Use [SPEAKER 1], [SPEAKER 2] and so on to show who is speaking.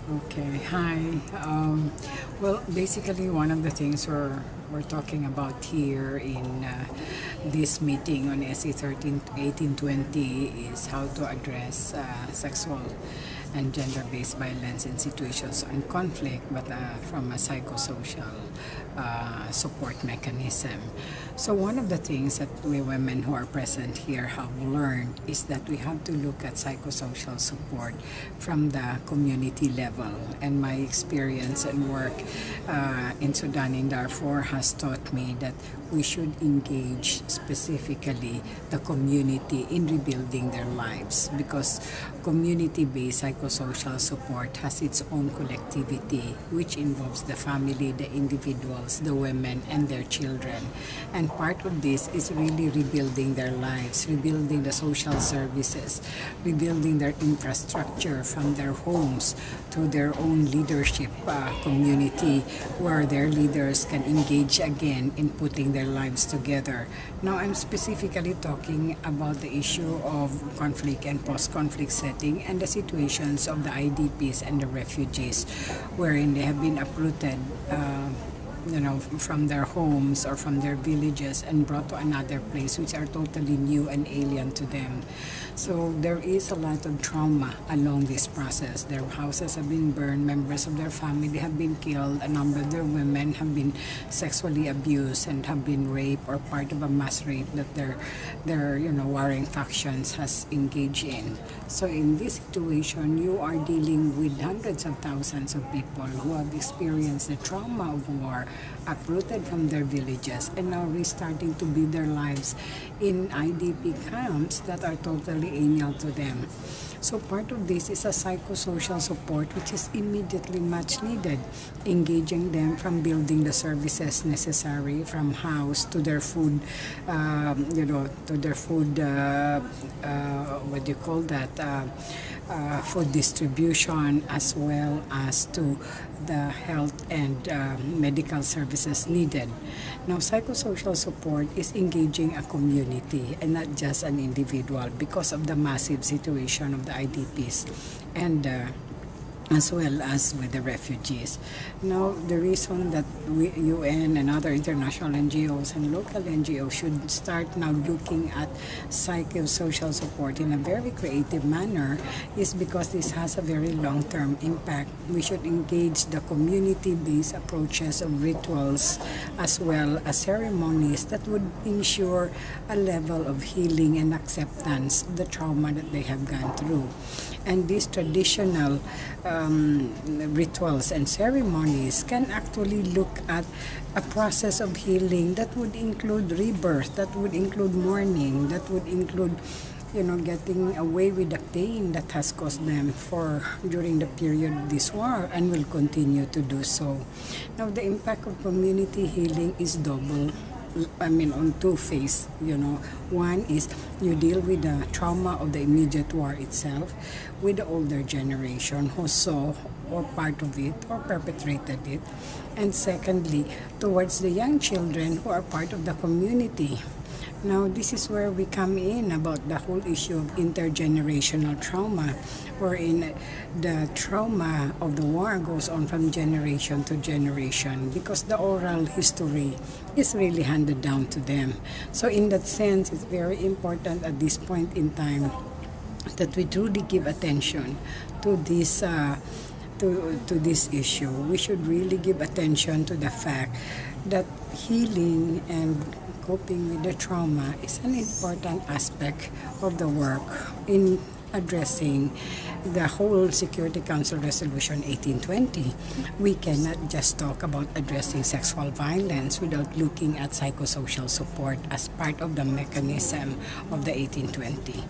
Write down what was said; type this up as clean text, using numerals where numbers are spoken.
[SPEAKER 1] Okay, hi. Well, basically, one of the things we're talking about here in this meeting on SE 1820 is how to address sexual and gender-based violence in situations of conflict, but from a psychosocial support mechanism. So one of the things that we women who are present here have learned is that we have to look at psychosocial support from the community level. And my experience and work in Sudan, in Darfur, has taught me that we should engage specifically the community in rebuilding their lives, because community-based psychosocial support has its own collectivity, which involves the family, the individuals, the women, and their children. And part of this is really rebuilding their lives, rebuilding the social services, rebuilding their infrastructure from their homes to their own leadership community, where their leaders can engage again in putting their lives together. Now, I'm specifically talking about the issue of conflict and post-conflict setting and the situations of the IDPs and the refugees, wherein they have been uprooted from their homes or from their villages and brought to another place which are totally new and alien to them. So there is a lot of trauma along this process. Their houses have been burned, members of their family have been killed, a number of their women have been sexually abused and have been raped or part of a mass rape that their warring factions has engaged in. So in this situation, you are dealing with hundreds of thousands of people who have experienced the trauma of war, uprooted from their villages, and now restarting to build their lives in IDP camps that are totally alien to them. So part of this is a psychosocial support which is immediately much needed, engaging them from building the services necessary, from house to their food, to their food, what do you call that, food distribution, as well as to the health and medical services needed. Now, psychosocial support is engaging a community and not just an individual, because of the massive situation of the IDPs and as well as with the refugees. Now, the reason that UN and other international NGOs and local NGOs should start now looking at psychosocial support in a very creative manner is because this has a very long-term impact. We should engage the community-based approaches of rituals as well as ceremonies that would ensure a level of healing and acceptance of the trauma that they have gone through. And these traditional rituals and ceremonies can actually look at a process of healing that would include rebirth, that would include mourning, that would include getting away with the pain that has caused them during the period of this war and will continue to do so. Now, the impact of community healing is double. On two phases. One is you deal with the trauma of the immediate war itself with the older generation who saw or part of it or perpetrated it, and secondly, towards the young children who are part of the community. Now, this is where we come in about the whole issue of intergenerational trauma, wherein the trauma of the war goes on from generation to generation because the oral history is really handed down to them. So in that sense, it's very important at this point in time that we truly give attention to this to this issue. We should really give attention to the fact that healing and coping with the trauma is an important aspect of the work in addressing the whole Security Council Resolution 1820. We cannot just talk about addressing sexual violence without looking at psychosocial support as part of the mechanism of the 1820.